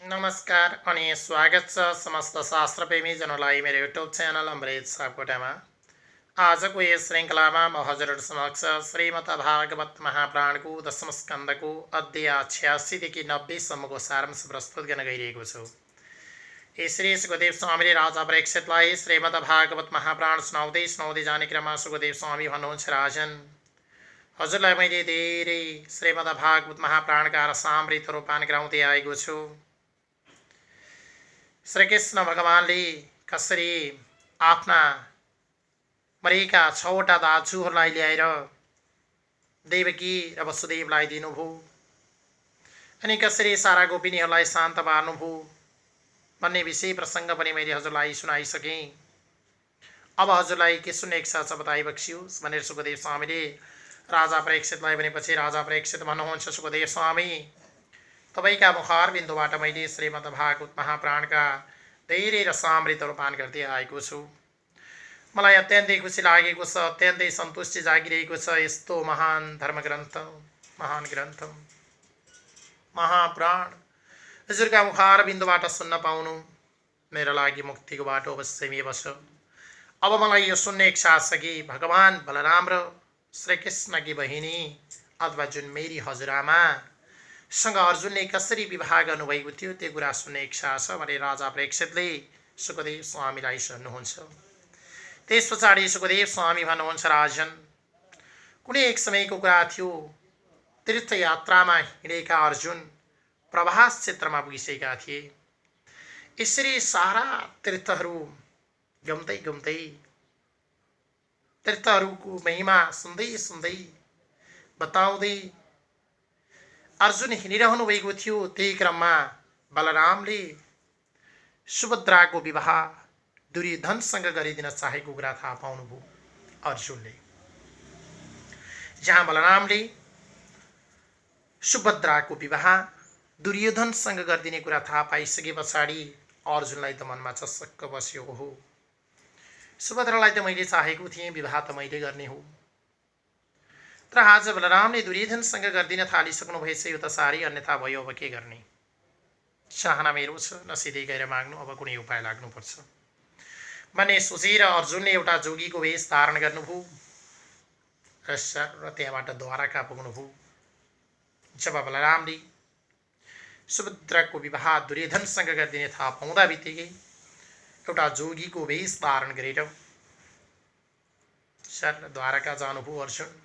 नमस्कार अनि स्वागत छ समस्त शास्त्रप्रेमी जनलाई मेरो युट्युब च्यानल अमृत सापकोटामा। आजको यस श्रृङ्खलामा म हजुरहरू समक्ष श्रीमद्भागवत महापुराणको दशम स्कन्धको अध्याय 86 देखि 90 सम्मको सारांश प्रस्तुत गर्न गइरहेको छु। श्री सुखदेव स्वामीले राजा परीक्षितलाई श्रीमद्भागवत महापुराण सुनाउँदै जाने क्रममा सुखदेव स्वामी भन्नुहुन्छ, राजन, हजुरलाई मैले धेरै श्रीमद्भागवत महापुराणका रसामृत रूपान गराउँदै आएको छु। श्रीकृष्ण भगवानले कसरी आफ्ना मरेका 6वटा दाजुहरूलाई ल्याएर देवकी र वसुदेवलाई दिनुभयो अनि कसरी सारा गोपिनीहरूलाई शान्त पार्नुभयो भन्ने विषय प्रसङ्ग पनि मैले हजुरलाई सुनाइसकेँ। अब हजुरलाई के सुन्ने इच्छा छ बताइबक्सियोस् भनेर सुखदेव स्वामीले राजा परीक्षितलाई भनेपछि राजा परीक्षित भन्नुहुन्छ, सुखदेव स्वामी, तपाईका मुखारबिन्दुबाट मैले श्रीमद्भागवत महापुराणका धेरै रसामृत रूपान गर्दै आएको छु। मलाई अत्यन्तै खुसी लागेको छ, अत्यन्तै सन्तुष्टि जागिरहेको छ। यस्तो महान धर्मग्रन्थ, महान ग्रन्थ, महापुराण हजुरका मुखारबिन्दुबाट सुन्न पाउनु मेरो लागि मुक्तिको बाटो अवश्यमेव छ। अब मलाई यो सुन्ने इच्छा छ कि भगवान बलराम र श्रीकृष्णकी बहिनी अथवा जुन मेरी हजुरआमा सँग अर्जुनले कसरी विवाह गर्नुभएको थियो त्यो कुरा सुन्ने इच्छा छ भने राजा परीक्षितले सुखदेव स्वामीलाई सोध्नुहुन्छ। त्यस पछाडि सुखदेव स्वामी भन्नुहुन्छ, राजन, कुनै एक समयको कुरा थियो, तीर्थयात्रामा हिँडेका अर्जुन प्रभास क्षेत्रमा पुगिसकेका थिए। यसरी सारा तीर्थहरू घुम्दै घुम्दै तीर्थहरूको महिमा सुन्दै बताउँदै अर्जुन हिँडिरहनु भएको थियो। त्यही क्रममा बलरामले सुभद्राको विवाह दुर्योधनसँग गरिदिन चाहेको कुरा थाहा पाउनुभयो अर्जुनले। जहाँ बलरामले सुभद्राको विवाह दुर्योधनसँग गरिदिने कुरा थाहा पाइसके पछाडि अर्जुनलाई त मनमा चस्सक्क बस्यो, हो, सुभद्रालाई त मैले चाहेको थिएँ, विवाह त मैले गर्ने हो, तर आज बलरामले दुर्योधनसँग गरिदिन थालिसक्नु भएछ, यो त साह्रै अन्यथा भयो, अब के गर्ने? चाहना मेरो छ, नसिधै गएर माग्नु, अब कुनै उपाय लाग्नुपर्छ भन्ने सोचेर अर्जुनले एउटा जोगीको वेश धारण गर्नुभयो र त्यहाँबाट द्वारका पुग्नुभयो। जब बलरामले सुभद्राको विवाह दुर्योधनसँग गरिदिने थाहा पाउँदा बित्तिकै एउटा जोगीको वेश धारण गरेर द्वारका जानुभयो अर्जुन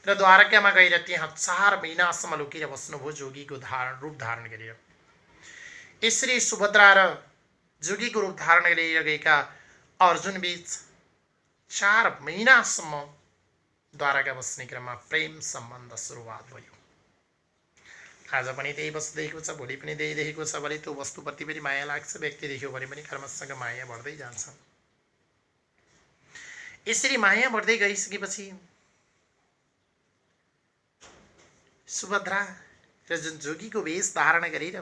र द्वारकामा गएर त्यहाँ 4 महिनासम्म लुकेर बस्नुभयो जोगीको रूप धारण गरेर। यसरी सुभद्रा र जोगीको रूप धारण गरेर गएका अर्जुन बीच 4 महिनासम्म द्वारका बस्ने क्रममा प्रेम सम्बन्ध सुरुवात भयो। आज पनि त्यही बस्दैको छ, भोलि पनि त्यही देखेको छ भने त्यो वस्तुप्रति पनि माया लाग्छ, व्यक्ति देख्यो भने पनि कर्मसँग माया बढ्दै जान्छ। यसरी माया बढ्दै गइसकेपछि सुभद्रा र जुन जोगीको वेश धारण गरेर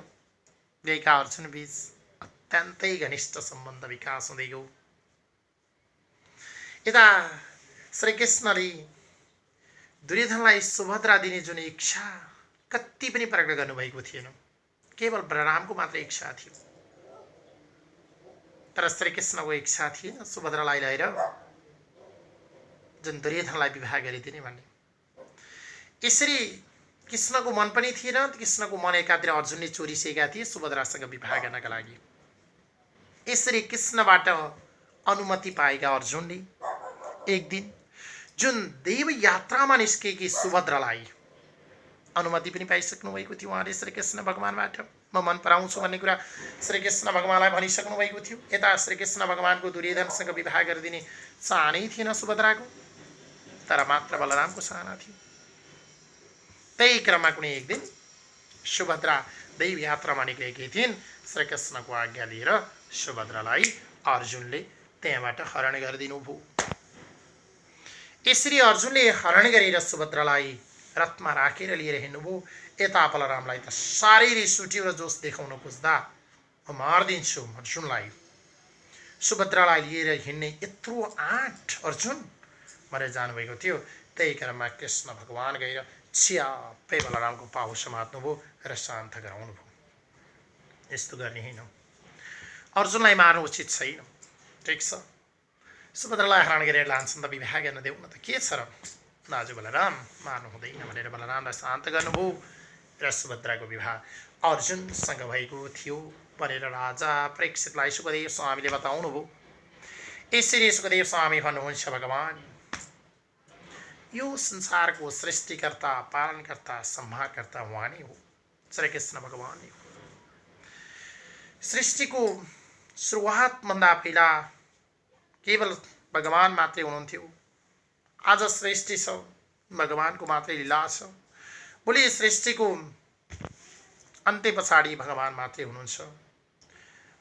गएका अर्जुन बीच अत्यन्तै घनिष्ठ सम्बन्ध विकास हुँदै गयो। यता श्रीकृष्णले दुर्योधनलाई सुभद्रा दिने जुन इच्छा कति पनि प्रकट गर्नुभएको थिएन, केवल बलरामको मात्र इच्छा थियो, तर श्रीकृष्णको इच्छा थिएन सुभद्रालाई लिएर जुन दुर्योधनलाई विवाह गरिदिने भन्ने। यसरी कृष्णको मन पनि थिएन, कृष्णको मन एकातिर अर्जुनले चोरिसकेका थिए सुभद्रासँग विवाह गर्नका लागि। यसरी कृष्णबाट अनुमति पाएका अर्जुनले एक दिन जुन देव यात्रामा निस्केकी सुभद्रालाई अनुमति पनि पाइसक्नु भएको थियो उहाँले श्रीकृष्ण भगवानबाट, म मन पराउँछु भन्ने कुरा श्रीकृष्ण भगवानलाई भनिसक्नु भएको थियो। यता श्रीकृष्ण भगवानको दुर्योधनसँग विवाह गरिदिने चाहनै थिएन सुभद्राको, तर मात्र बलरामको चाहना थियो। त्यही क्रममा कुनै एक दिन सुभद्रा दैव यात्रामा निक्लेकी थिइन्। श्रीकृष्णको आज्ञा लिएर सुभद्रालाई अर्जुनले त्यहाँबाट हरण गरिदिनु भयो। यसरी अर्जुनले हरण गरेर सुभद्रालाई रथमा राखेर लिएर हिँड्नुभयो। यता बलरामलाई त साह्रै रिस उठ्यो र जोस देखाउन खोज्दा म मारिदिन्छु अर्जुनलाई, सुभद्रालाई लिएर हिँड्ने यत्रो आँट अर्जुन भनेर जानुभएको थियो। त्यही क्रममा कृष्ण भगवान गएर छ्याप्पै बलरामको पाउ समात्नुभयो र शान्त गराउनुभयो। यस्तो गर्ने होइन। अर्जुनलाई मार्नु उचित छैन। ठिक छ, सुभद्रालाई हरण गरेर लान्छन् त विवाह गर्न देऊ न त, के छ र। दाजु बलराम मार्नु हुँदैन भनेर बलरामलाई शान्त गर्नुभयो र सुभद्राको विवाह अर्जुनसँग भएको थियो भनेर राजा परीक्षितलाई सुखदेव स्वामीले बताउनुभयो। यसरी सुखदेव स्वामी भन्नुहुन्छ, भगवान यो संसारको सृष्टिकर्ता, पालनकर्ता, संहारकर्ता उहाँ नै हो, श्रीकृष्ण भगवान नै हो। सृष्टिको सुरुवातभन्दा पहिला केवल भगवान मात्रै हुनुहुन्थ्यो। आज सृष्टि छ, भगवानको मात्रै लीला छ। भोलि सृष्टिको अन्त्य पछाडि भगवान मात्रै हुनुहुन्छ।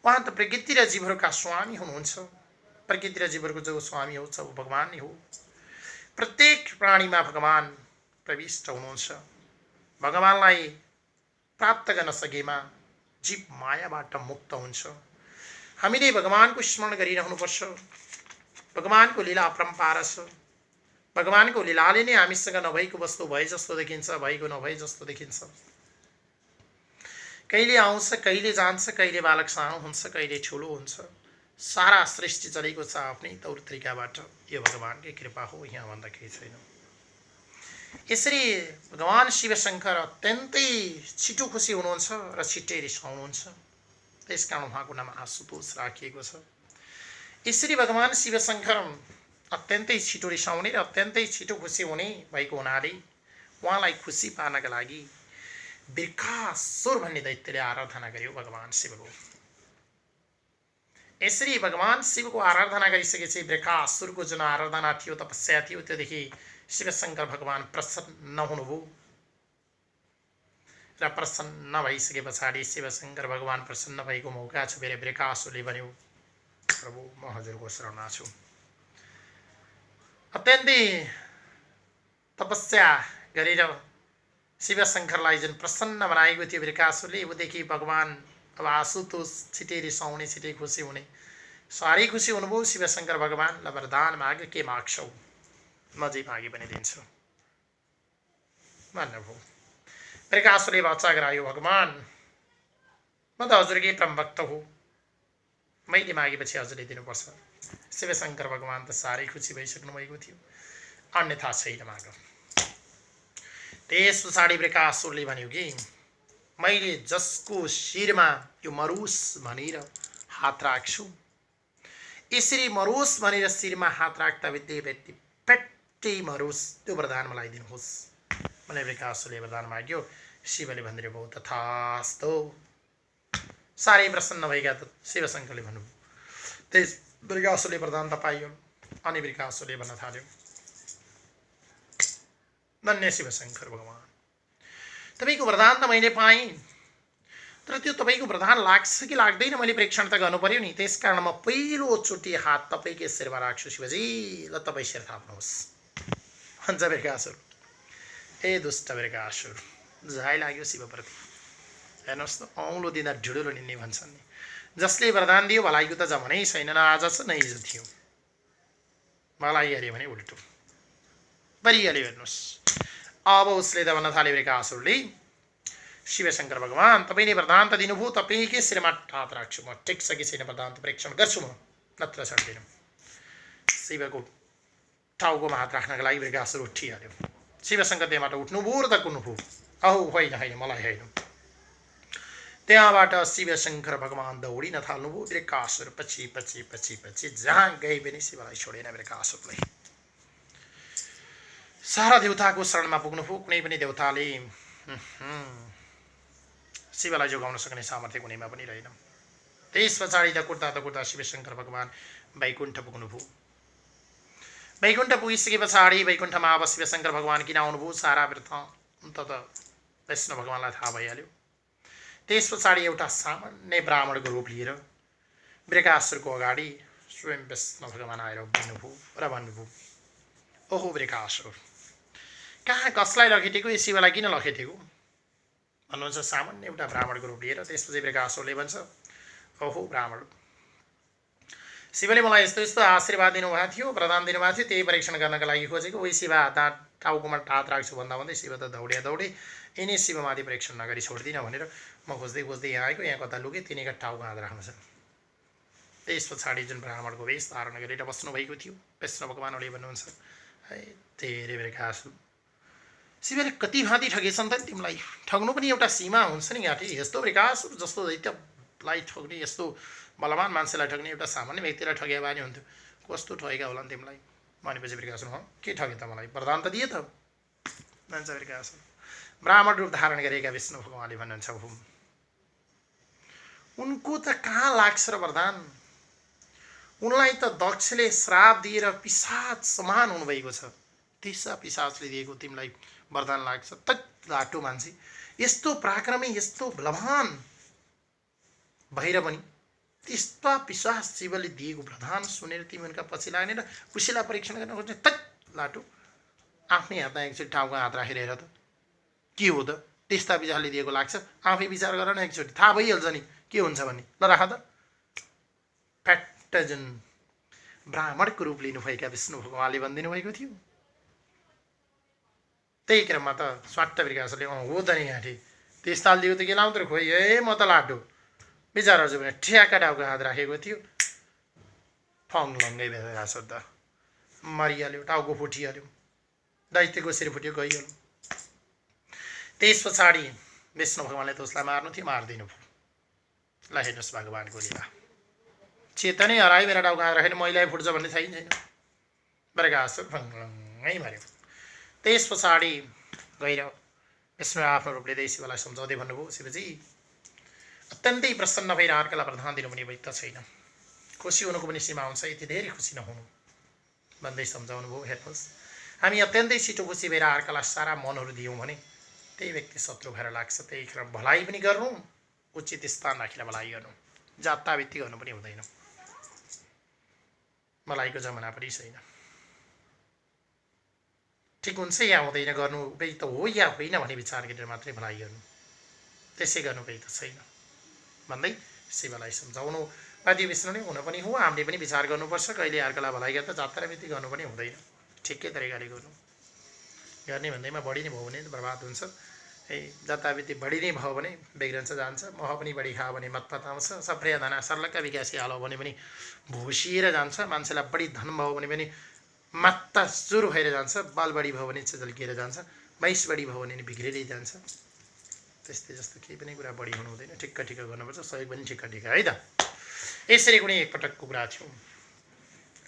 उहाँ त प्रकृति र जीवहरूका स्वामी हुनुहुन्छ। प्रकृति र जीवहरूको जो स्वामी हो ऊ भगवान नै हो। प्रत्येक प्राणीमा भगवान प्रविष्ट हुनुहुन्छ। भगवानलाई प्राप्त गर्न सकेमा जीव मायाबाट मुक्त हुन्छ। हामीले भगवानको स्मरण गरिरहनुपर्छ। भगवानको लीला अपरम्पार छ। भगवानको लीलाले नै हामीसँग नभएको वस्तु भए जस्तो देखिन्छ, भएको नभए जस्तो देखिन्छ। कहिले आउँछ, कहिले जान्छ, कहिले बालक सानो हुन्छ, कहिले ठुलो हुन्छ। सारा सृष्टि चलेको छ आफ्नै तौर तरिकाबाट। यो भगवानकै कृपा हो, यहाँ भन्दा केही छैन। यसरी भगवान शिवशङ्कर अत्यन्तै छिटो खुसी हुनुहुन्छ र छिट्टै रिसाउनुहुन्छ। त्यसकारण उहाँको नाम आशुतोष राखिएको छ। यसरी भगवान शिवशङ्कर अत्यन्तै छिटो रिसाउने र अत्यन्तै छिटो खुसी हुने भएको हुनाले उहाँलाई खुसी पार्नका लागि वृकासुर भन्ने दैत्यले आराधना गर्यो भगवान शिवको। यसरी भगवान शिवको आराधना गरिसकेपछि वृकासुरको जुन आराधना थियो, तपस्या थियो, त्योदेखि शिवशङ्कर भगवान प्रसन्न हुनुभयो र प्रसन्न भइसके पछाडि शिवशङ्कर भगवान प्रसन्न भएको मौका छुपेर वृकासुरले भन्यो, प्रभु म हजुरको शरणमा छु। अत्यन्तै तपस्या गरेर शिवशङ्करलाई जुन प्रसन्न बनाएको थियो वृकासुरले, उदेखि भगवान अब आशुतोष छिटै रिसाउने, छिटै खुसी हुने, साह्रै खुसी हुनुभयो। शिवशङ्कर भगवान ल वरदान माग, के माग्छौ, म जे मागे पनि दिन्छु भन्नुभयो। वृकासुरले वाचा गरायो, भगवान म त हजुरकै परमभक्त हो, मैले मागेपछि हजुरले दिनुपर्छ। शिवशङ्कर भगवान त साह्रै खुसी भइसक्नु भएको थियो, अन्यथा छैन माग। त्यस पछाडि वृकासुरले भन्यो कि मैले जसको शिरमा यो मरोस् भनेर हात राख्छु, यसरी मरोस् भनेर शिरमा हात राख्दा बित्तिकै व्यक्ति पेट्टै मरोस्, त्यो वरदान मलाई दिनुहोस् भनेर वृकासुरले वरदान माग्यो। शिवले भनिदिनुभयो, तथास्तु। साह्रै प्रसन्न भएका शिवशङ्करले भन्नुभयो। त्यस वृकासुरले वरदान त पाइयो। अनि वृकासुरले भन्न थाल्यो, धन्य शिवशङ्कर भगवान, तपाईँको वरदान त मैले पाएँ, तर त्यो तपाईँको वरदान लाग्छ कि लाग्दैन मैले परीक्षण त गर्नु पर्यो नि। त्यसकारण म पहिलोचोटि हात तपाईँकै शिरमा राख्छु शिवजी, ल तपाईँ शिर थाप्नुहोस् भन्छ वृकासुर। ए दुष्ट वृकासुर, झाइ लाग्यो शिवप्रति। हेर्नुहोस् त, औँलो दिँदा ढिँडोलो निन्ने भन्छन् नि। जसले वरदान दियो भलाइको त जमानै छैन, न आज छ न हिजो थियो। भलाइ हाल्यो भने उल्टो परिहाल्यो। हेर्नुहोस्, अब उसले त भन्न थाल्यो वृकासुरले, शिवशङ्कर भगवान तपाईँले वरदान त दिनुभयो, तपाईँकै शिरमा हात राख्छु म, ठिक छ कि छैन वरदान त परीक्षण गर्छु म, नत्र छड्दिनँ। शिवको टाउकोमा हात राख्नका लागि वृकासुर उठिहाल्यो। शिवशङ्कर त्यहाँबाट उठ्नुभयो र त कुन्नुभयो, औ होइन होइन मलाई होइन। त्यहाँबाट शिवशङ्कर भगवान दौडिन थाल्नुभयो। वृकासुर पछि पछि पछि पछि जहाँ गए पनि शिवलाई छोडेन वृकासुरले। सारा देवताको शरणमा पुग्नुभयो। कुनै पनि देवताले शिवलाई जोगाउन सक्ने सामर्थ्य कुनैमा पनि रहेन। त्यस पछाडि त कुर्दा शिवशङ्कर भगवान वैकुण्ठ पुग्नुभयो। वैकुण्ठ पुगिसके पछाडि वैकुण्ठमा अब शिवशङ्कर भगवान किन आउनुभयो, सारा वृत्तान्त त विष्णु भगवानलाई थाहा भइहाल्यो। त्यस पछाडि एउटा सामान्य ब्राह्मणको रूप लिएर वृकासुरको अगाडि स्वयं विष्णु भगवान आएर उभिनुभयो र भन्नुभयो, ओहो वृकासुर, कहाँ कसलाई लखेटेको, यो शिवलाई किन लखेटेको भन्नुहुन्छ। सामान्य एउटा ब्राह्मणको रूप लिएर। त्यसपछि वृकासुरले भन्छ, ओहो ब्राह्मण, शिवले मलाई यस्तो यस्तो आशीर्वाद दिनुभएको थियो, वरदान दिनुभएको थियो, त्यही परीक्षण गर्नका लागि खोजेको। उही शिव टाउकोमा हात राख्छु भन्दा भन्दै शिव त दौडे यिनी शिवमाथि परीक्षण नगरी छोड्दिनँ भनेर म खोज्दै खोज्दै यहाँ आएको। यहाँ कता लुकेँ, तिनीका टाउको हात राख्नु छ। त्यस पछाडि जुन ब्राह्मणको वेश धारण गरेर बस्नुभएको थियो, विष्णु भगवानले भन्नुहुन्छ, है धेरै बेरका आँसु, शिवले कति भाँति ठगेछन् त तिमीलाई। ठग्नु पनि एउटा सीमा हुन्छ नि घाँटी। यस्तो विकास जस्तो दैत्यलाई ठग्ने, यस्तो बलवान मान्छेलाई ठग्ने एउटा सामान्य व्यक्तिलाई ठगे भए नि हुन्थ्यो। कस्तो ठगेका होला नि तिमीलाई भनेपछि विकास के ठगे त मलाई, वरदान त दिए त भन्छ विकास। ब्राह्मण रूप धारण गरेका विष्णु भगवानले भन्नुहुन्छ, उनको त कहाँ लाग्छ र वरदान। उनलाई त दक्षले श्राप दिएर पिशाच समान हुनुभएको छ। त्यसै पिशाचले दिएको तिमीलाई वरदान लाग्छ त लाटो मान्छे। यस्तो पराक्रमी, यस्तो बलवान भएर पनि त्यस्ता पिशाच शिवले दिएको वरदान सुनेर तिमी उनका पछि लाग्ने र उसैलाई परीक्षण गर्न खोज्ने त लाटो। आफ्नै हातमा एकचोटि टाउको हात राखेर हेर त के हो त। त्यस्ता पिशाचले दिएको लाग्छ, आफै विचार गर न एकचोटि, थाहा भइहाल्छ नि के हुन्छ भन्ने। ल राख त। फ्याट्ट जुन ब्राह्मणको रूप लिनुभएका विष्णु भगवानले भनिदिनु भएको थियो। त्यही क्रममा त स्वाट्ट विकासले हो त नि घाँटी, त्यस्ता दियो त के लाउँथ्यो खोइ, ए म त लाटो विचार हजुर भने ठ्याक्क टाउको हात राखेको थियो। फङलङ्गै विकास त मरिहाल्यो, टाउको फुटिहाल्यो, दैत्यको शिर फुट्यो, गइहाल्यो। त्यस पछाडि विष्णु भगवानले त उसलाई मार्नु थियो, मारिदिनु भयो। ल हेर्नुहोस् भगवानको लीला। चेतनै हराइ मेरा टाउको हात राखेर मैलाई फुट्छ भन्ने छैन छैन। विकास फङलङ्गै मऱ्यो। त्यस पछाडि गएर विष्णु आफ्नो रूपले दे शिवलाई सम्झाउँदै भन्नुभयो, शिवजी अत्यन्तै प्रसन्न भएर अर्कालाई वरदान दिनु पनि वैध छैन, खुसी हुनुको पनि सीमा हुन्छ, यति धेरै खुसी नहुनु भन्दै सम्झाउनु भयो। हेर्नुहोस्, हामी अत्यन्तै छिटो खुसी भएर अर्कालाई सारा मनहरू दियौँ भने त्यही व्यक्ति शत्रु भएर लाग्छ। त्यही क्रम भलाइ पनि गर्नु, उचित स्थान राखेर भलाइ गर्नु, जाताबित्ती गर्नु पनि हुँदैन। भलाइको जमाना पनि छैन। ठिक हुन्छ या हुँदैन गर्नु उपाय त हो या होइन भन्ने विचार गरेर मात्रै भलाइ गर्नु, त्यसै गर्नु उपाय त छैन भन्दै शिवलाई सम्झाउनु। आदि विष्णुले हुन पनि हो, हामीले पनि विचार गर्नुपर्छ। कहिले अर्कालाई भलाइ गर्दा जात्राबित्ती गर्नु पनि हुँदैन, ठिकै तरिकाले गर्नु। गर्ने भन्दैमा बढी नै भयो भने बर्बाद हुन्छ। है जाताबित्ती बढी नै भयो भने बिग्रन्छ जान्छ। मह पनि बढी खायो भने मतपत आउँछ। सप्रिय धना सर्लक्क विकासी हालो भने पनि भुसिएर जान्छ। मान्छेलाई बढी धन भयो भने पनि मात्ता सुरु भएर जान्छ। बाल बढी भयो भने झल्किएर जान्छ। मैस बढी भयो भने बिग्रिँदै जान्छ। त्यस्तै जस्तो केही पनि कुरा बढी हुनु हुँदैन, ठिक्क ठिक्क गर्नुपर्छ। सहयोग पनि ठिक्क ठिक्क है त। यसरी कुनै एकपटकको कुरा थियो,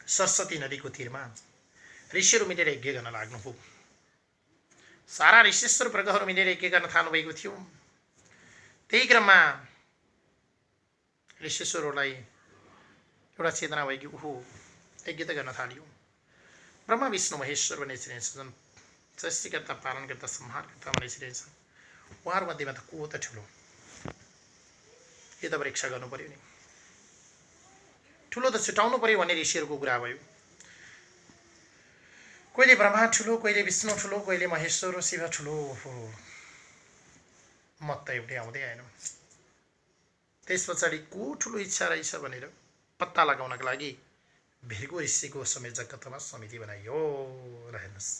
सरस्वती नदीको तीरमा ऋषिहरू मिलेर यज्ञ गर्न लाग्नुभयो। सारा ऋषेश्वर वर्गहरू मिलेर यज्ञ गर्न थाल्नुभएको थियो। त्यही क्रममा ऋषेश्वरहरूलाई एउटा चेतना भयो कि ओहो यज्ञ त गर्न थालियो। ब्रह्मा विष्णु महेश्वर भन्ने श्रेणी सृष्टिकर्ता, पालनकर्ता, संहारकर्ता भन्ने श्रेणी छ। उहाँहरूमध्येमा त को त ठुलो, यो त परीक्षा गर्नु पर्यो नि। ठुलो त छुटाउनु पर्यो भन्ने ऋषिहरूको कुरा भयो। कहिले ब्रह्मा ठुलो, कहिले विष्णु ठुलो, कहिले महेश्वर शिव ठुलो, मत त एउटै आउँदै आएन। त्यस पछाडि को ठुलो इच्छा रहेछ भनेर पत्ता लगाउनका लागि भृगु ऋषिको संयोजकत्वमा समिति बनाइयो। र हेर्नुहोस्,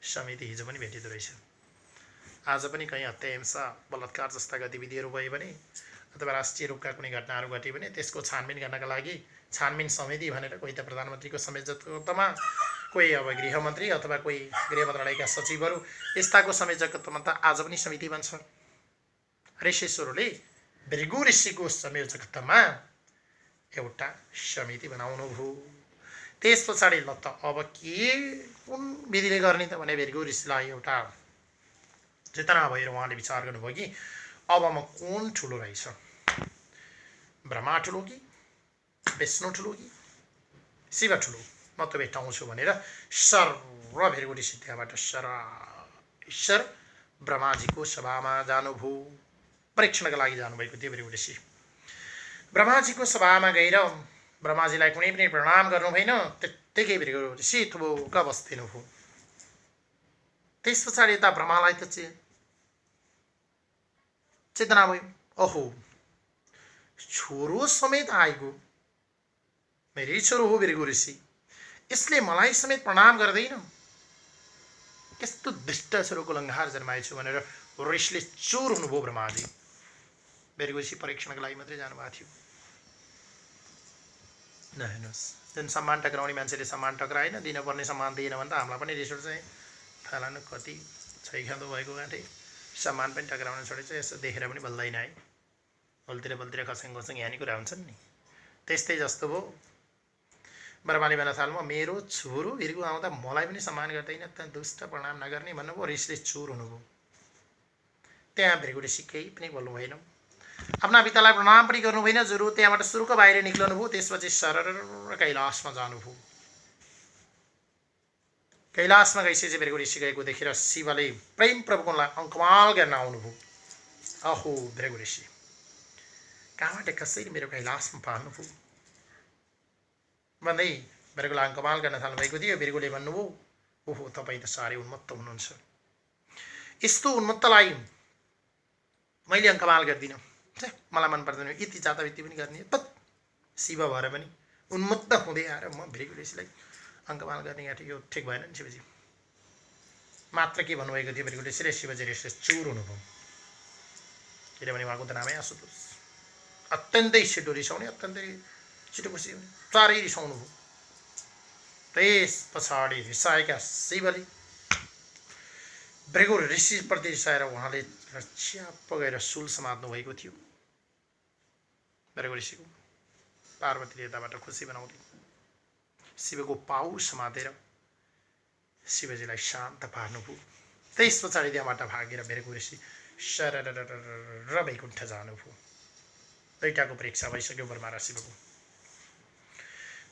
समिति हिजो पनि भेटिँदो रहेछ। आज पनि कहीँ हत्या, हिंसा, बलात्कार जस्ता गतिविधिहरू भयो भने अथवा राष्ट्रिय रूपका कुनै घटनाहरू घटे भने त्यसको छानबिन गर्नका लागि छानबिन समिति भनेर कोही त प्रधानमन्त्रीको संयोजकत्वमा, कोही अब गृहमन्त्री अथवा कोही गृह मन्त्रालयका सचिवहरू, यस्ताको संयोजकत्वमा त आज पनि समिति बन्छ। ऋषिश्वरले भृगु ऋषिको संयोजकत्वमा एउटा समिति बनाउनु भयो। त्यस पछाडि ल त अब कुन विधिले गर्ने त भने भृगु ऋषिलाई एउटा चेतना भएर उहाँले विचार गर्नुभयो कि अब म कुन ठुलो रहेछ, ब्रह्मा ठुलो कि विष्णु ठुलो कि शिव ठुलो, म त भेटाउँछु भनेर सर्व भृगु ऋषि त्यहाँबाट ईश्वर ब्रह्माजीको सभामा जानुभयो। परीक्षणका लागि जानुभएको थियो भृगु ऋषि। ब्रह्माजीको सभामा गएर ब्रह्माजीलाई कुनै पनि प्रणाम गर्नु भएन। त्यत्तिकै भृगु ऋषि थुबुक्क बस्दिनु भयो। त्यस पछाडि यता ब्रह्मालाई त चेतना भयो, ओहो छोरो समेत आएको, मेरै छोरो हो भृगु ऋषि, यसले मलाई समेत प्रणाम गर्दैन, यस्तो दुष्ट छोरोको लङ्घार जन्माएछु भनेर ऋषिले चोर हुनुभयो ब्रह्माजी। भृगु ऋषि परीक्षणको लागि मात्रै जानुभएको थियो। न हेर्नुहोस्, जुन सम्मान टक्राउने मान्छेले सम्मान टक्राएन, दिनपर्ने सम्मान दिएन भने त हामीलाई पनि रिस उठ्छ। फलानु कति छैखाँदो भएको गाँठे, सम्मान पनि टक्राउन छोडेछ, यसो देखेर पनि बल्दैन है। बल्तिर खस्याङ खस्याङ यहाँ नि कुरा हुन्छन् नि। त्यस्तै जस्तो भयो, ब्रह्माले भन्न थाल्नु, मेरो छोरो भृगु आउँदा मलाई पनि सम्मान गर्दैन, त दुष्ट प्रणाम नगर्ने भन्नुभयो। ऋषिले चोर हुनुभयो। त्यहाँ भृगु ऋषि केही पनि बोल्नु भएन, आफ्ना पितालाई प्रणाम पनि गर्नु भएन। जरुर त्यहाँबाट सुरुको बाहिर निक्लनु भयो। त्यसपछि सरर कैलाशमा जानुभयो। कैलाशमा गइसकेपछि भृगु ऋषि गएको देखेर शिवले प्रेम प्रभुकोलाई अङ्कमाल गर्न आउनुभयो। अहो भृगु ऋषि, कहाँबाट कसरी मेरो कैलाशमा पार्नुभयो भन्दै भृगुलाई अङ्कमाल गर्न थाल्नुभएको थियो। भृगुले भन्नुभयो, ओहो तपाईँ त साह्रै उन्मत्त हुनुहुन्छ, यस्तो उन्मत्तलाई मैले अङ्कमाल गर्दिनँ, मलाई मन पर्दैन, यति जाताबित्ती पनि गर्ने शिव भएर पनि उन्मत्त हुँदै आएर म भृगु ऋषिलाई अङ्कमाल गर्ने गाँठे, यो ठिक भएन नि शिवजी। मात्र के भन्नुभएको थियो भृगु ऋषिले, शिवजी ऋषिले चोर हुनुभयो। किनभने उहाँको त नामै आशुतोष, अत्यन्तै छिटो रिसाउने, अत्यन्तै छिटो खुसी हुने, साह्रै रिसाउनु भयो। त्यस पछाडि रिसाएका शिवले भृगु ऋषिप्रति रिसाएर उहाँले च्याप्प गएर शूल समात्नु भएको थियो। भृगु ऋषिको पार्वतीले यताबाट खुसी बनाउँदै शिवको पाउ समातेर शिवजीलाई शान्त पार्नुभयो। त्यस पछाडि त्यहाँबाट भागेर भृगु ऋषि सरर वैकुण्ठ जानुभयो। दुईटाको परीक्षा भइसक्यो ब्रह्मा र शिवको।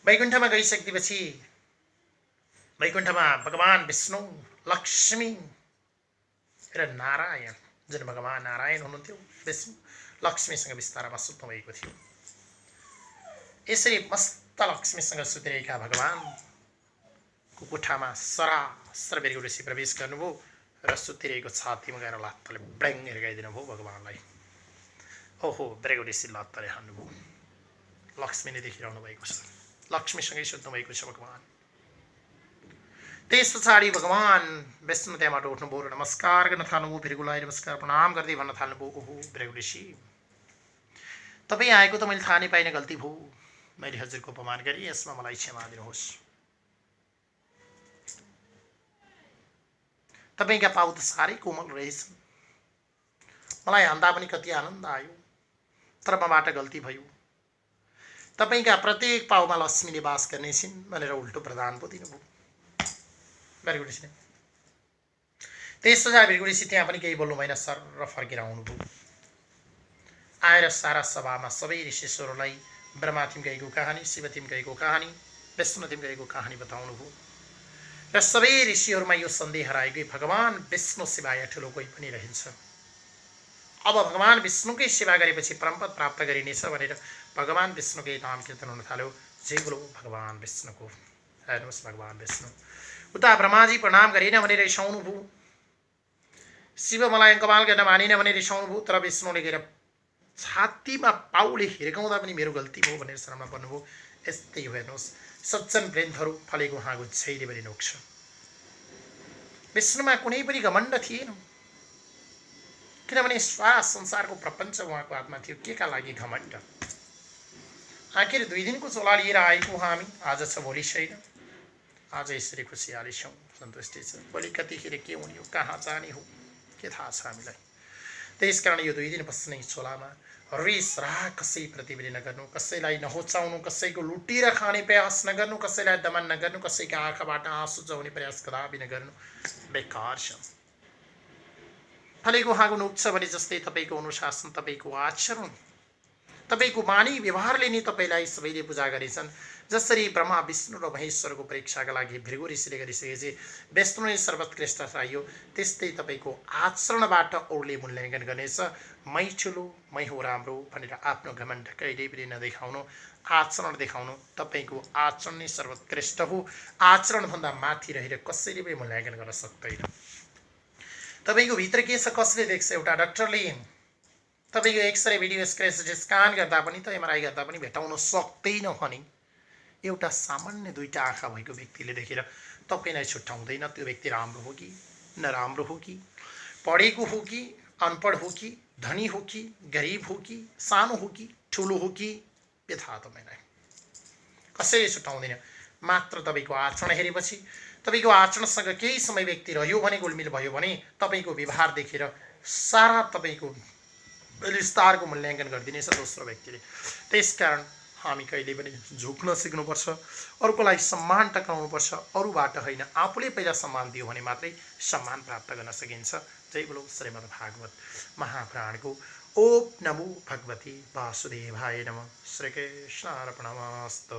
वैकुण्ठमा गइसकेपछि वैकुण्ठमा भगवान विष्णु, लक्ष्मी र नारायण, जुन भगवान नारायण हुनुहुन्थ्यो, विष्णु लक्ष्मीसँग विस्तारमा सुत्नु भएको थियो। यसरी मस्त लक्ष्मीसँग सुतिरहेका भगवानको कोठामा सरासर भृगु ऋषि प्रवेश गर्नुभयो र सुतिरहेको छातीमा गएर लात्तले ब्ल्याङ हिर्काइदिनु भयो भगवानलाई। ओहो भृगु ऋषि लात्तले हान्नुभयो। लक्ष्मीले देखिरहनु भएको छ, लक्ष्मीसँगै सुत्नु भएको छ भगवान। त्यस पछाडि भगवान विष्णु त्यहाँबाट उठ्नुभयो र नमस्कार गर्न थाल्नुभयो। भृगुलाई नमस्कार प्रणाम गर्दै भन्न थाल्नुभयो, ओहो भृगु ऋषि, तपाईँ आएको त मैले थाहा नै पाइनँ, गल्ती भयो, मैले हजुरको अपमान गरेँ, यसमा मलाई क्षमा दिनुहोस्। तपाईँका पाउ त साह्रै कोमल रहेछन्, मलाई हान्दा पनि कति आनन्द आयो, तर मबाट गल्ती भयो। तपाईँका प्रत्येक पाउमा लक्ष्मीले वास गर्नेछिन् भनेर उल्टो प्रदान पो दिनुभयो भृगु ऋषिले। त्यस पछाडि भृगु ऋषि त्यहाँ पनि केही बोल्नु भएन, सर फर्केर आउनुभयो। आएर सारा सभामा सबै ऋषिश्वरलाई ब्रह्मा थिम गएको कहानी, शिव थिम गएको कहानी, विष्णु थिम गएको कहानी बताउनुभयो। र सबै ऋषिहरूमा यो सन्देह हरायो कि भगवान विष्णु सिवाय ठुलो कोही पनि रहन्छ। अब भगवान विष्णुकै सेवा गरेपछि परमपद प्राप्त गरिनेछ भनेर भगवान विष्णुकै नाम कीर्तन हुन थाल्यो। जय बोलो भगवान विष्णुको। हेर्नुहोस् भगवान विष्णु उता ब्रह्माजी प्रणाम गरेन भनेर रिसाउनु भयो, शिव मलाई अङ्कमाल गर्न मानेन भनेर रिसाउनु भयो, तर विष्णुले गएर छातीमा पाउले हिर्काउँदा पनि मेरो गल्ती भयो भनेर शरणमा पर्नुभयो। यस्तै हो हेर्नुहोस्, सज्जन वृन्धहरू फलेको हाँगो छैले पनि नोक्छ। विष्णुमा कुनै पनि घमण्ड थिएन, किनभने सारा संसारको प्रपञ्च उहाँको हातमा थियो। के का लागि घमण्ड? आखिर 2 दिनको चोला लिएर आएको हामी, आज छ भोलि छैन। आज यसरी खुसियाली छौँ, सन्तुष्टि छ, भोलि कतिखेर के हुने हो, कहाँ जाने हो, के थाहा छ हामीलाई। त्यसकारण यो 2 दिन बस्ने चोलामा रिस राग कसैप्रति पनि नगर्नु, कसैलाई नहोचाउनु, कसैको लुटेर खाने प्रयास नगर्नु, कसैलाई दमन नगर्नु, कसैका आँखाबाट आँसु जुझाउने प्रयास कदापि नगर्नु, बेकार छ। फलेको हाँगो नोक्छ भने जस्तै तपाईँको अनुशासन, तपाईँको आचरण, तपाईँको बानी व्यवहारले नै तपाईँलाई सबैले पूजा गरेछन्। जसरी ब्रह्मा विष्णु र महेश्वरको परीक्षाका लागि भृगु ऋषिले गरिसकेपछि विष्णु नै सर्वोत्कृष्ट चाहियो, त्यस्तै तपाईँको आचरणबाट अरूले मूल्याङ्कन गर्नेछ। मै ठुलो, मै हो राम्रो भनेर आफ्नो घमण्ड कहिल्यै पनि नदेखाउनु, आचरण देखाउनु। तपाईँको आचरण नै सर्वोत्कृष्ट हो। आचरणभन्दा माथि रहेर कसैले पनि मूल्याङ्कन गर्न सक्दैन। तपाईँको भित्र के छ कसले देख्छ? एउटा डाक्टरले तपाईँको एक्सरे भिडियो स्क्यान गर्दा पनि त एमआरआई गर्दा पनि भेटाउन सक्दैन भने एउटा सामान्य दुईटा आँखा भएको व्यक्तिले देखेर तपाईलाई छुट्याउँदैन त्यो व्यक्ति राम्रो हो कि नराम्रो हो कि, पढेको हो कि अनपढ हो कि, धनी हो कि गरिब हो कि, सानो हो कि ठुलो हो कि, के थाहा तपाईलाई? कसैले छुट्याउँदैन। मात्र तपाईको आचरण हेरेपछि, तपाईको आचरणसँग केही समय व्यक्ति रह्यो भने, गोलमिल भयो भने तपाईको व्यवहार देखेर सारा तपाईको विस्तारको मूल्याङ्कन गरिदिनेछ दोस्रो व्यक्तिले। त्यसकारण हामी कहिले पनि झुक्न सिक्नुपर्छ, अरूको लागि सम्मान टक्राउनुपर्छ, अरूबाट होइन आफूले पहिला सम्मान दियो भने मात्रै सम्मान प्राप्त गर्न सकिन्छ। जय बोलो श्रीमद् भागवत महापुराणको ओम नमो भगवते वासुदेवाय नमः। श्रीकृष्णार्पणमस्तु।